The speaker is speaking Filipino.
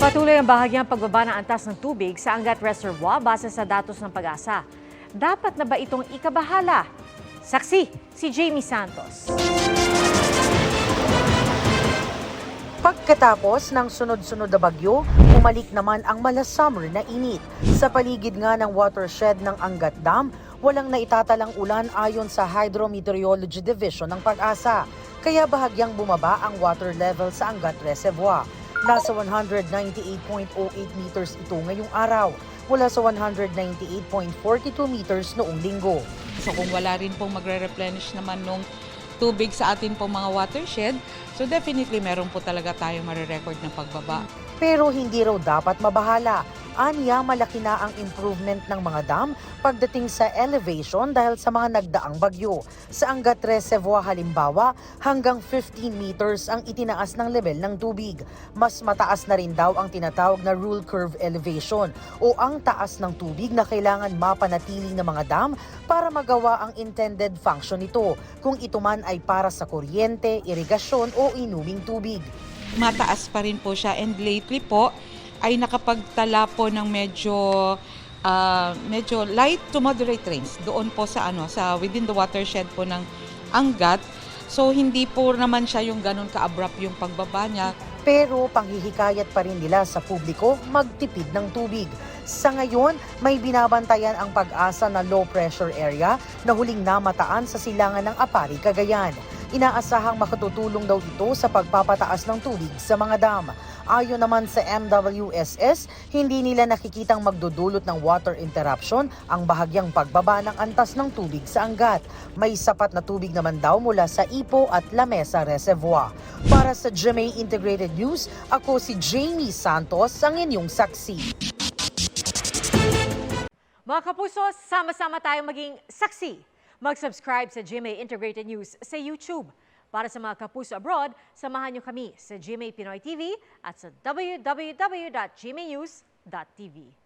Patuloy ang bahagyang pagbaba ng antas ng tubig sa Angat Reservoir base sa datos ng Pag-asa. Dapat na ba itong ikabahala? Saksi, si Jamie Santos. Pagkatapos ng sunod-sunod na bagyo, umalik naman ang mala-summer na init. Sa paligid nga ng watershed ng Angat Dam, walang naitatalang ulan ayon sa Hydrometeorology Division ng Pag-asa. Kaya bahagyang bumaba ang water level sa Angat Reservoir. Nasa 198.08 meters ito ngayong araw, mula sa 198.42 meters noong linggo. So kung wala rin pong magre-replenish naman nung tubig sa atin pong mga watershed, so definitely meron po talaga tayong marirecord ng pagbaba. Pero hindi raw dapat mabahala. Aniya, malaki na ang improvement ng mga dam pagdating sa elevation dahil sa mga nagdaang bagyo. Sa Angat Reservoir halimbawa, hanggang 15 meters ang itinaas ng level ng tubig. Mas mataas na rin daw ang tinatawag na rule curve elevation o ang taas ng tubig na kailangan mapanatili ng mga dam para magawa ang intended function nito, kung ito man ay para sa kuryente, irigasyon o inuming tubig. Mataas pa rin po siya, and lately po ay nakapagtala po ng medyo light to moderate rains doon po sa within the watershed po ng Angat. So hindi po naman siya yung ganun ka-abrupt yung pagbaba niya. Pero panghihikayat pa rin nila sa publiko magtipid ng tubig. Sa ngayon, may binabantayan ang Pag-asa na low pressure area na huling namataan sa silangan ng Apari, Cagayan. Inaasahang makatutulong daw ito sa pagpapataas ng tubig sa mga dam. Ayon naman sa MWSS, hindi nila nakikitang magdudulot ng water interruption ang bahagyang pagbaba ng antas ng tubig sa Angat. May sapat na tubig naman daw mula sa Ipo at Lamesa Reservoir. Para sa GMA Integrated News, ako si Jamie Santos, ang inyong saksi. Mga kapuso, sama-sama tayong maging saksi. Mag-subscribe sa GMA Integrated News sa YouTube. Para sa mga kapuso abroad, samahan niyo kami sa GMA Pinoy TV at sa www.gmanews.tv.